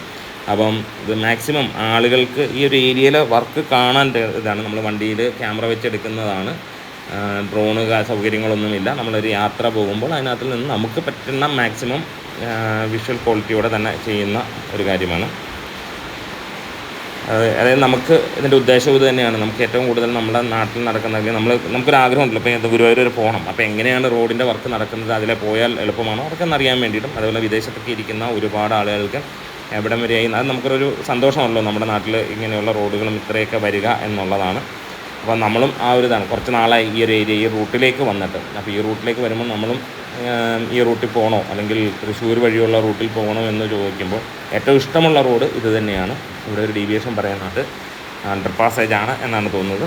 അപ്പം ഇത് മാക്സിമം ആളുകൾക്ക് ഈ ഒരു ഏരിയയിലെ വർക്ക് കാണാൻ ഇതാണ്. നമ്മൾ വണ്ടിയിൽ ക്യാമറ വെച്ചെടുക്കുന്നതാണ്. ഡ്രോണ് സൗകര്യങ്ങളൊന്നുമില്ല. നമ്മളൊരു യാത്ര പോകുമ്പോൾ അതിനകത്ത് നിന്ന് നമുക്ക് പറ്റുന്ന മാക്സിമം വിഷ്വൽ ക്വാളിറ്റിയോടെ തന്നെ ചെയ്യുന്ന ഒരു കാര്യമാണ്. അതായത് നമുക്ക് ഇതിൻ്റെ ഉദ്ദേശവും ഇത് തന്നെയാണ്. നമുക്ക് ഏറ്റവും കൂടുതൽ നമ്മുടെ നാട്ടിൽ നടക്കുന്നതിൽ നമുക്കൊരു ആഗ്രഹമുണ്ടല്ലോ, ഇപ്പോൾ ഗുരുവായൂർ വരെ പോകണം. അപ്പോൾ എങ്ങനെയാണ് റോഡിൻ്റെ വർക്ക് നടക്കുന്നത്, അതിലെ പോയാൽ എളുപ്പമാണോ, അതൊക്കെ അറിയാൻ വേണ്ടിയിട്ടും. അതുപോലെ വിദേശത്തൊക്കെ ഇരിക്കുന്ന ഒരുപാട് ആളുകൾക്ക് എവിടം വരെയായി അത് നമുക്കൊരു സന്തോഷമാണല്ലോ, നമ്മുടെ നാട്ടിൽ ഇങ്ങനെയുള്ള റോഡുകളും ഇത്രയൊക്കെ വരിക എന്നുള്ളതാണ്. അപ്പോൾ നമ്മളും ആ ഒരു ഇതാണ്. കുറച്ച് നാളായി ഈ ഒരു ഏരിയ ഈ റൂട്ടിലേക്ക് വന്നിട്ട്. അപ്പോൾ ഈ റൂട്ടിലേക്ക് വരുമ്പോൾ നമ്മളും ഈ റൂട്ടിൽ പോകണോ അല്ലെങ്കിൽ തൃശ്ശൂർ വഴിയുള്ള റൂട്ടിൽ പോകണോ എന്ന് ചോദിക്കുമ്പോൾ ഏറ്റവും ഇഷ്ടമുള്ള റോഡ് ഇത് തന്നെയാണ്. ഇവിടെ ഒരു ഡീവിയേഷൻ പറയുന്നത് അണ്ടർ പാസേജാണ് എന്നാണ് തോന്നുന്നത്.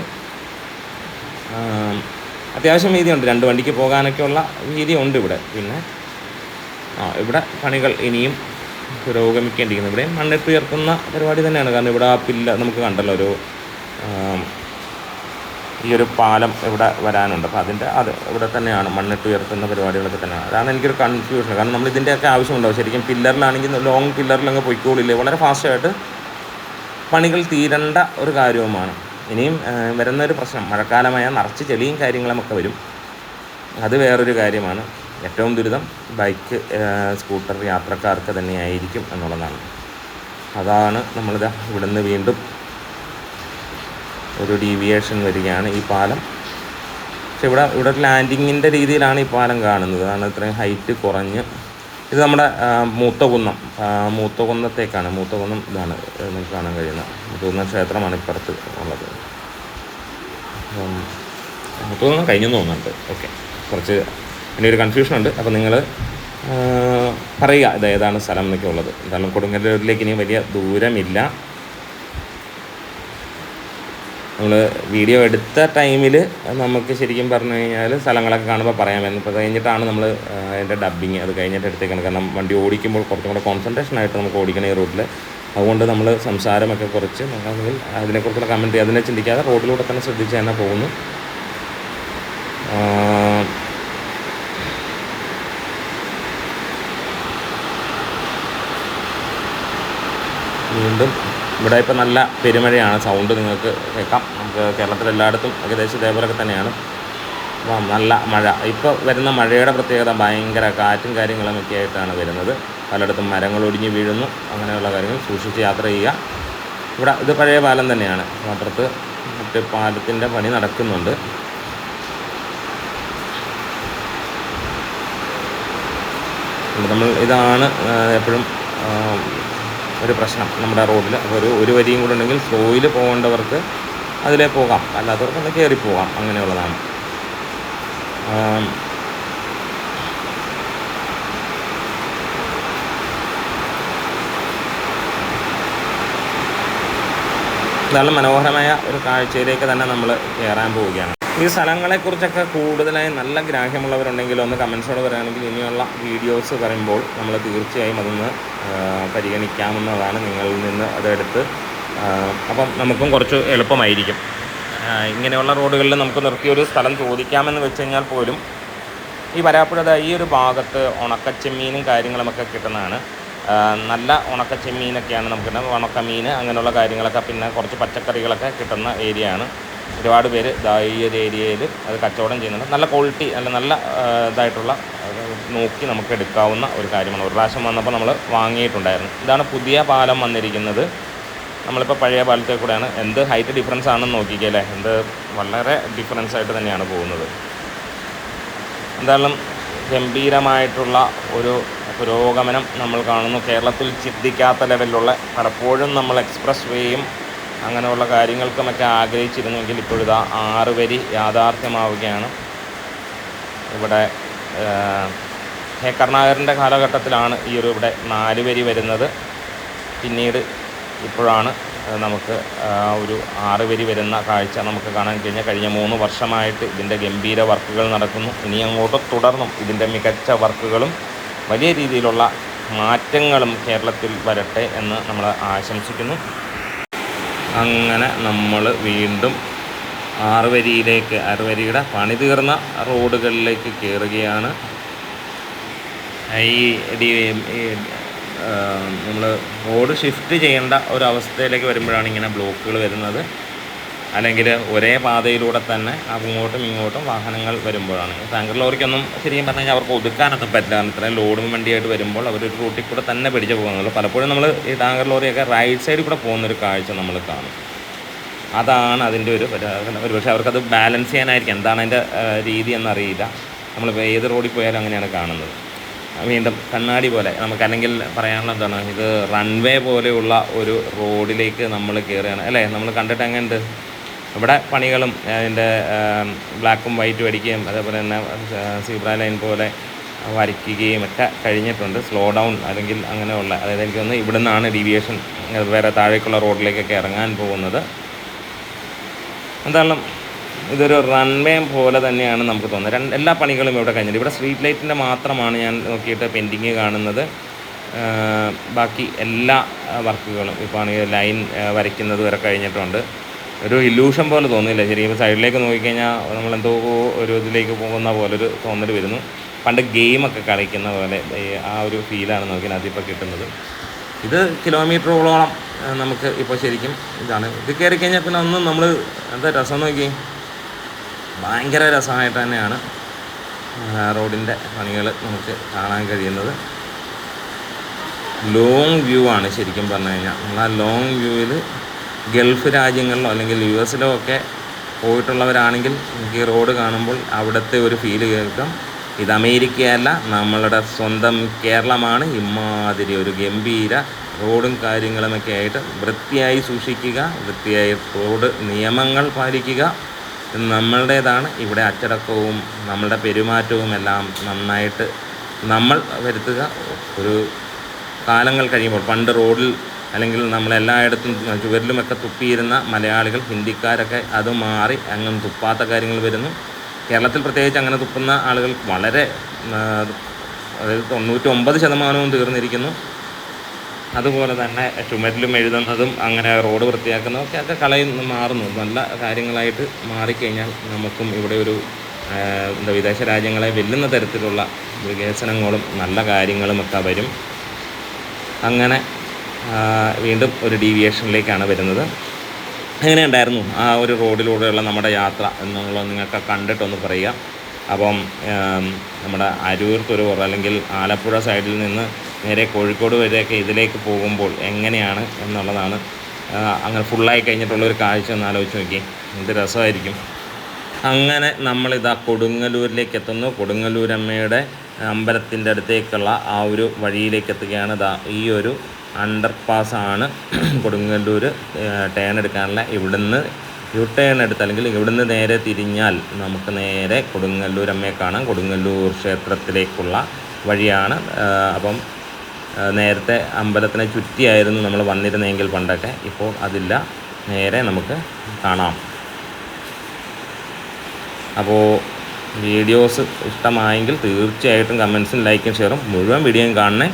അത്യാവശ്യം വീതിയുണ്ട്, 2 വണ്ടിക്ക് പോകാനൊക്കെയുള്ള വീതിയുണ്ട് ഇവിടെ. പിന്നെ ഇവിടെ പണികൾ ഇനിയും പുരോഗമിക്കേണ്ടിയിരിക്കുന്നു. ഇവിടെ മണ്ണിട്ട് ഉയർത്തുന്ന പരിപാടി തന്നെയാണ്. കാരണം ഇവിടെ ആ നമുക്ക് കണ്ടല്ലോ ഒരു ഈ ഒരു പാലം ഇവിടെ വരാനുണ്ട്. അപ്പോൾ അത് ഇവിടെ തന്നെയാണ് മണ്ണിട്ട് ഉയർത്തുന്ന പരിപാടികളൊക്കെ തന്നെയാണ്. അതാണ് എനിക്കൊരു കൺഫ്യൂഷൻ. കാരണം നമ്മൾ ഇതിൻ്റെയൊക്കെ ആവശ്യമുണ്ടാവും. ശരിക്കും പില്ലറിലാണെങ്കിൽ ലോങ് പില്ലറിലങ്ങ് പോയിക്കോളില്ലേ, വളരെ ഫാസ്റ്റായിട്ട് പണികൾ തീരേണ്ട ഒരു കാര്യവുമാണ്. ഇനിയും വരുന്നൊരു പ്രശ്നം മഴക്കാലമായാൽ നിറച്ച് ചെളിയും കാര്യങ്ങളുമൊക്കെ വരും. അത് വേറൊരു കാര്യമാണ്. ഏറ്റവും ദുരിതം ബൈക്ക് സ്കൂട്ടർ യാത്രക്കാർക്ക് തന്നെയായിരിക്കും എന്നുള്ളതാണ്. അതാണ് നമ്മളിതാ ഇവിടുന്ന് വീണ്ടും ഒരു ഡീവിയേഷൻ വരികയാണ് ഈ പാലം. പക്ഷെ ഇവിടെ ലാൻഡിങ്ങിൻ്റെ രീതിയിലാണ് ഈ പാലം കാണുന്നത്. അതാണ് ഇത്രയും ഹൈറ്റ് കുറഞ്ഞ്. ഇത് നമ്മുടെ മൂത്തകുന്നത്തേക്കാണ്. മൂത്തകുന്നം ഇതാണ് നമുക്ക് കാണാൻ കഴിയുന്നത്. മൂത്തകുന്നം ക്ഷേത്രമാണ് ഇപ്പുറത്ത് ഉള്ളത്. മൂത്തകുന്നം കഴിഞ്ഞെന്ന് തോന്നുന്നുണ്ട്. ഓക്കെ, കുറച്ച് എൻ്റെ ഒരു കൺഫ്യൂഷനുണ്ട്. അപ്പോൾ നിങ്ങൾ പറയുക ഇത് ഏതാണ് സ്ഥലം എന്നൊക്കെ ഉള്ളത്. എന്തായാലും കൊടുങ്ങല്ലൂരിലേക്ക് ഇനി വലിയ ദൂരമില്ല. നമ്മൾ വീഡിയോ എടുത്ത ടൈമിൽ നമുക്ക് ശരിക്കും പറഞ്ഞു കഴിഞ്ഞാൽ സ്ഥലങ്ങളൊക്കെ കാണുമ്പോൾ പറയാമായിരുന്നു. ഇപ്പോൾ കഴിഞ്ഞിട്ടാണ് നമ്മൾ അതിൻ്റെ ഡബ്ബിങ് അത് കഴിഞ്ഞിട്ട് എടുത്തേക്കാണ്. കാരണം വണ്ടി ഓടിക്കുമ്പോൾ കുറച്ചും കൂടെ കോൺസെൻട്രേഷനായിട്ട് നമുക്ക് ഓടിക്കണം ഈ റോഡിൽ. അതുകൊണ്ട് നമ്മൾ സംസാരമൊക്കെ കുറച്ച് അല്ലെങ്കിൽ അതിനെക്കുറിച്ചുള്ള കമൻറ്റ് ചെയ്യുക, അതിനെ ചിന്തിക്കാതെ റോഡിലൂടെ തന്നെ ശ്രദ്ധിച്ച് തന്നെ പോകുന്നു. വീണ്ടും ഇവിടെ ഇപ്പോൾ നല്ല പെരുമഴയാണ്. സൗണ്ട് നിങ്ങൾക്ക് കേൾക്കാം. നമുക്ക് കേരളത്തിലെല്ലായിടത്തും ഏകദേശം ഇതേപോലെയൊക്കെ തന്നെയാണ്. അപ്പം നല്ല മഴ. ഇപ്പോൾ വരുന്ന മഴയുടെ പ്രത്യേകത ഭയങ്കര കാറ്റും കാര്യങ്ങളുമൊക്കെ ആയിട്ടാണ് വരുന്നത്. പലയിടത്തും മരങ്ങൾ ഒടിഞ്ഞ് വീഴുന്നു. അങ്ങനെയുള്ള കാര്യങ്ങൾ സൂക്ഷിച്ച് യാത്ര ചെയ്യുക. ഇവിടെ ഇത് പഴയ പാലം തന്നെയാണ്. അപ്പുറത്ത് മറ്റ് പാലത്തിൻ്റെ പണി നടക്കുന്നുണ്ട്. നമ്മൾ ഇതാണ് എപ്പോഴും ഒരു പ്രശ്നം നമ്മുടെ റോഡിൽ. അപ്പോൾ ഒരു വരിയും കൂടെ ഉണ്ടെങ്കിൽ സ്ലോയിൽ പോകേണ്ടവർക്ക് അതിലേ പോകാം, അല്ലാത്തവർക്ക് ഒന്ന് കയറി പോകാം. അങ്ങനെയുള്ളതാണ്. ഇതാണ് മനോഹരമായ ഒരു കാഴ്ചയിലേക്ക് തന്നെ നമ്മൾ കയറാൻ പോവുകയാണ്. ഈ സ്ഥലങ്ങളെക്കുറിച്ചൊക്കെ കൂടുതലായി നല്ല ഗ്രാഹ്യമുള്ളവരുണ്ടെങ്കിൽ ഒന്ന് കമൻസോട് പറയുകയാണെങ്കിൽ ഇനിയുള്ള വീഡിയോസ് പറയുമ്പോൾ നമ്മൾ തീർച്ചയായും അതൊന്ന് പരിഗണിക്കാവുന്നതാണ്. നിങ്ങളിൽ നിന്ന് അതെടുത്ത് അപ്പം നമുക്കും കുറച്ച് എളുപ്പമായിരിക്കും. ഇങ്ങനെയുള്ള റോഡുകളിൽ നമുക്ക് നിർത്തിയൊരു സ്ഥലം ചോദിക്കാമെന്ന് വെച്ച് കഴിഞ്ഞാൽ പോലും ഈ വരാപ്പുഴ ഈ ഒരു ഭാഗത്ത് ഉണക്കച്ചെമ്മീനും കാര്യങ്ങളുമൊക്കെ കിട്ടുന്നതാണ്. നല്ല ഉണക്കച്ചെമ്മീനൊക്കെയാണ് നമുക്ക് ഉണക്കമീൻ അങ്ങനെയുള്ള കാര്യങ്ങളൊക്കെ, പിന്നെ കുറച്ച് പച്ചക്കറികളൊക്കെ കിട്ടുന്ന ഏരിയയാണ്. ഒരുപാട് പേര് ഈ ഒരു ഏരിയയിൽ അത് കച്ചവടം ചെയ്യുന്നുണ്ട്. നല്ല ക്വാളിറ്റി നല്ല ഇതായിട്ടുള്ള നോക്കി നമുക്ക് എടുക്കാവുന്ന ഒരു കാര്യമാണ്. ഒരു പ്രാവശ്യം വന്നപ്പോൾ നമ്മൾ വാങ്ങിയിട്ടുണ്ടായിരുന്നു. ഇതാണ് പുതിയ പാലം വന്നിരിക്കുന്നത്. നമ്മളിപ്പോൾ പഴയ പാലത്തെ കൂടെയാണ്. എന്ത് ഹൈറ്റ് ഡിഫറൻസ് ആണെന്ന് നോക്കിക്കല്ലേ, എന്ത് വളരെ ഡിഫറൻസ് ആയിട്ട് തന്നെയാണ് പോകുന്നത്. എന്തായാലും ഗംഭീരമായിട്ടുള്ള ഒരു പുരോഗമനം നമ്മൾ കാണുന്നു. കേരളത്തിൽ ചിന്തിക്കാത്ത ലെവലിലുള്ള, പലപ്പോഴും നമ്മൾ എക്സ്പ്രസ് വേയും അങ്ങനെയുള്ള കാര്യങ്ങൾക്കുമൊക്കെ ആഗ്രഹിച്ചിരുന്നെങ്കിൽ ഇപ്പോഴിതാ 6 വരി യാഥാർത്ഥ്യമാവുകയാണ്. ഇവിടെ കരുണാകരൻ്റെ കാലഘട്ടത്തിലാണ് ഈ ഒരു ഇവിടെ 4 വരി വരുന്നത്. പിന്നീട് ഇപ്പോഴാണ് നമുക്ക് ഒരു 6 വരി വരുന്ന കാഴ്ച നമുക്ക് കാണാൻ കഴിഞ്ഞ 3 വർഷമായിട്ട് ഇതിൻ്റെ ഗംഭീര വർക്കുകൾ നടക്കുന്നു. ഇനി അങ്ങോട്ട് തുടർന്നും ഇതിൻ്റെ മികച്ച വർക്കുകളും വലിയ രീതിയിലുള്ള മാറ്റങ്ങളും കേരളത്തിൽ വരട്ടെ എന്ന് നമ്മൾ ആശംസിക്കുന്നു. അങ്ങനെ നമ്മൾ വീണ്ടും 6 വരിയിലേക്ക്, 6 വരിയുടെ പണി തീർന്ന റോഡുകളിലേക്ക് കയറുകയാണ്. നമ്മൾ റോഡ് ഷിഫ്റ്റ് ചെയ്യേണ്ട ഒരവസ്ഥയിലേക്ക് വരുമ്പോഴാണ് ഇങ്ങനെ ബ്ലോക്കുകൾ വരുന്നത്. അല്ലെങ്കിൽ ഒരേ പാതയിലൂടെ തന്നെ അങ്ങോട്ടും ഇങ്ങോട്ടും വാഹനങ്ങൾ വരുമ്പോഴാണ്. ടാങ്കർ ലോറിക്കൊന്നും ശരിക്കും പറഞ്ഞു കഴിഞ്ഞാൽ അവർക്ക് ഒതുക്കാനൊന്നും പറ്റില്ല. ഇത്രയും ലോഡും വണ്ടിയായിട്ട് വരുമ്പോൾ അവരൊരു റൂട്ടിൽ കൂടെ തന്നെ പിടിച്ച് പോകുന്നുള്ളൂ. പലപ്പോഴും നമ്മൾ ഈ ടാങ്കർ ലോറിയൊക്കെ റൈറ്റ് സൈഡിൽ കൂടെ പോകുന്നൊരു കാഴ്ച നമ്മൾ കാണും. അതാണ് അതിൻ്റെ ഒരുപക്ഷെ അവർക്കത് ബാലൻസ് ചെയ്യാനായിരിക്കും. എന്താണ് അതിൻ്റെ രീതി എന്നറിയില്ല. നമ്മളിപ്പോൾ ഏത് റോഡിൽ പോയാലും അങ്ങനെയാണ് കാണുന്നത്. വീണ്ടും കണ്ണാടി പോലെ നമുക്ക്, അല്ലെങ്കിൽ പറയാനുള്ള എന്താണ്, ഇത് റൺവേ പോലെയുള്ള ഒരു റോഡിലേക്ക് നമ്മൾ കയറുകയാണ് അല്ലേ. നമ്മൾ കണ്ടിട്ട് എങ്ങനെയുണ്ട് ഇവിടെ പണികളും അതിൻ്റെ ബ്ലാക്കും വൈറ്റും അടിക്കുകയും അതേപോലെ തന്നെ സീബ്ര ലൈൻ പോലെ വരയ്ക്കുകയും ഒക്കെ കഴിഞ്ഞിട്ടുണ്ട്. സ്ലോ ഡൗൺ അല്ലെങ്കിൽ അങ്ങനെയുള്ള, അതായത് എനിക്ക് തോന്നുന്നു ഇവിടെ നിന്നാണ് ഡീവിയേഷൻ വേറെ താഴേക്കുള്ള റോഡിലേക്കൊക്കെ ഇറങ്ങാൻ പോകുന്നത്. എന്തായാലും ഇതൊരു റൺവേ പോലെ തന്നെയാണ് നമുക്ക് തോന്നുന്നത്. എല്ലാ പണികളും ഇവിടെ കഴിഞ്ഞിട്ട് ഇവിടെ സ്ട്രീറ്റ് ലൈറ്റിൻ്റെ മാത്രമാണ് ഞാൻ നോക്കിയിട്ട് പെൻഡിങ് കാണുന്നത്. ബാക്കി എല്ലാ വർക്കുകളും ഇപ്പോൾ ആണെങ്കിൽ ലൈൻ വരയ്ക്കുന്നത് വരെ കഴിഞ്ഞിട്ടുണ്ട്. ഒരു ഇല്യൂഷൻ പോലെ തോന്നില്ല ശരിക്കും. സൈഡിലേക്ക് നോക്കിക്കഴിഞ്ഞാൽ നമ്മളെന്തോ ഒരു ഇതിലേക്ക് പോകുന്ന പോലൊരു തോന്നൽ വരുന്നു. പണ്ട് ഗെയിമൊക്കെ കളിക്കുന്ന പോലെ ആ ഒരു ഫീലാണ് നമുക്ക് അതിപ്പോൾ കിട്ടുന്നത്. ഇത് കിലോമീറ്ററോളം നമുക്ക് ഇപ്പോൾ ശരിക്കും ഇതാണ്. ഇത് കയറി കഴിഞ്ഞാൽ പിന്നെ ഒന്നും നമ്മൾ എന്താ രസം നോക്കി, ഭയങ്കര രസമായിട്ട് തന്നെയാണ് റോഡിൻ്റെ പണികൾ നമുക്ക് കാണാൻ കഴിയുന്നത്. ലോങ് വ്യൂ ആണ് ശരിക്കും പറഞ്ഞു കഴിഞ്ഞാൽ. നമ്മൾ ആ ലോങ് വ്യൂവിൽ ഗൾഫ് രാജ്യങ്ങളിലോ അല്ലെങ്കിൽ US ഒക്കെ പോയിട്ടുള്ളവരാണെങ്കിൽ നമുക്ക് ഈ റോഡ് കാണുമ്പോൾ അവിടുത്തെ ഒരു ഫീല് കേൾക്കാം. ഇത് അമേരിക്കയല്ല, നമ്മളുടെ സ്വന്തം കേരളമാണ്. ഇമാതിരി ഒരു ഗംഭീര റോഡും കാര്യങ്ങളുമൊക്കെ ആയിട്ട് വൃത്തിയായി സൂക്ഷിക്കുക, വൃത്തിയായി റോഡ് നിയമങ്ങൾ പാലിക്കുക, നമ്മളുടേതാണ്. ഇവിടെ അച്ചടക്കവും നമ്മളുടെ പെരുമാറ്റവും എല്ലാം നന്നായിട്ട് നമ്മൾ വരുത്തുക. ഒരു കാലങ്ങൾ കഴിയുമ്പോൾ പണ്ട് റോഡിൽ അല്ലെങ്കിൽ നമ്മളെല്ലായിടത്തും ചുവരിലുമൊക്കെ തുപ്പിയിരുന്ന മലയാളികൾ, ഹിന്ദിക്കാരൊക്കെ അത് മാറി അങ്ങനെ തുപ്പാത്ത കാര്യങ്ങൾ വരുന്നു. കേരളത്തിൽ പ്രത്യേകിച്ച് അങ്ങനെ തുപ്പുന്ന ആളുകൾ വളരെ, അതായത് 99% തീർന്നിരിക്കുന്നു. അതുപോലെ തന്നെ ചുമരിലും എഴുതുന്നതും അങ്ങനെ റോഡ് വൃത്തിയാക്കുന്നതൊക്കെ കളയുന്നു, മാറുന്നു. നല്ല കാര്യങ്ങളായിട്ട് മാറിക്കഴിഞ്ഞാൽ നമുക്കും ഇവിടെ ഒരു വിദേശ രാജ്യങ്ങളെ വെല്ലുന്ന തരത്തിലുള്ള വികസനങ്ങളും നല്ല കാര്യങ്ങളുമൊക്കെ വരും. അങ്ങനെ വീണ്ടും ഒരു ഡീവിയേഷനിലേക്കാണ് വരുന്നത്. എങ്ങനെയുണ്ടായിരുന്നു ആ ഒരു റോഡിലൂടെയുള്ള നമ്മുടെ യാത്ര എന്നുള്ളത് നിങ്ങൾക്ക് കണ്ടിട്ടൊന്ന് പറയുക. അപ്പം നമ്മുടെ അരൂർ തുറവൂർ അല്ലെങ്കിൽ ആലപ്പുഴ സൈഡിൽ നിന്ന് നേരെ കോഴിക്കോട് വരെയൊക്കെ ഇതിലേക്ക് പോകുമ്പോൾ എങ്ങനെയാണ് എന്നുള്ളതാണ്. അങ്ങനെ ഫുള്ളായി കഴിഞ്ഞിട്ടുള്ളൊരു കാഴ്ച ഒന്ന് ആലോചിച്ച് നോക്കി, എന്ത് രസമായിരിക്കും. അങ്ങനെ നമ്മളിതാ കൊടുങ്ങല്ലൂരിലേക്ക് എത്തുന്നു. കൊടുങ്ങല്ലൂരമ്മയുടെ അമ്പലത്തിൻ്റെ അടുത്തേക്കുള്ള ആ ഒരു വഴിയിലേക്ക് എത്തുകയാണ്. ഈ ഒരു അണ്ടർപാസ്സാണ് കൊടുങ്ങല്ലൂർ ടേൺ എടുക്കാനുള്ള. ഇവിടുന്ന് യു ടേൺ എടുത്ത് അല്ലെങ്കിൽ ഇവിടുന്ന് നേരെ തിരിഞ്ഞാൽ നമുക്ക് നേരെ കൊടുങ്ങല്ലൂരമ്മയെ കാണാം. കൊടുങ്ങല്ലൂർ ക്ഷേത്രത്തിലേക്കുള്ള വഴിയാണ്. അപ്പം നേരത്തെ അമ്പലത്തിനെ ചുറ്റിയായിരുന്നു നമ്മൾ വന്നിരുന്നെങ്കിൽ പണ്ടൊക്കെ, ഇപ്പോൾ അതില്ല. നേരെ നമുക്ക് കാണാം. അപ്പോൾ വീഡിയോസ് ഇഷ്ടമായെങ്കിൽ തീർച്ചയായിട്ടും കമൻസും ലൈക്കും ഷെയറും മുഴുവൻ വീഡിയോയും കാണണേ.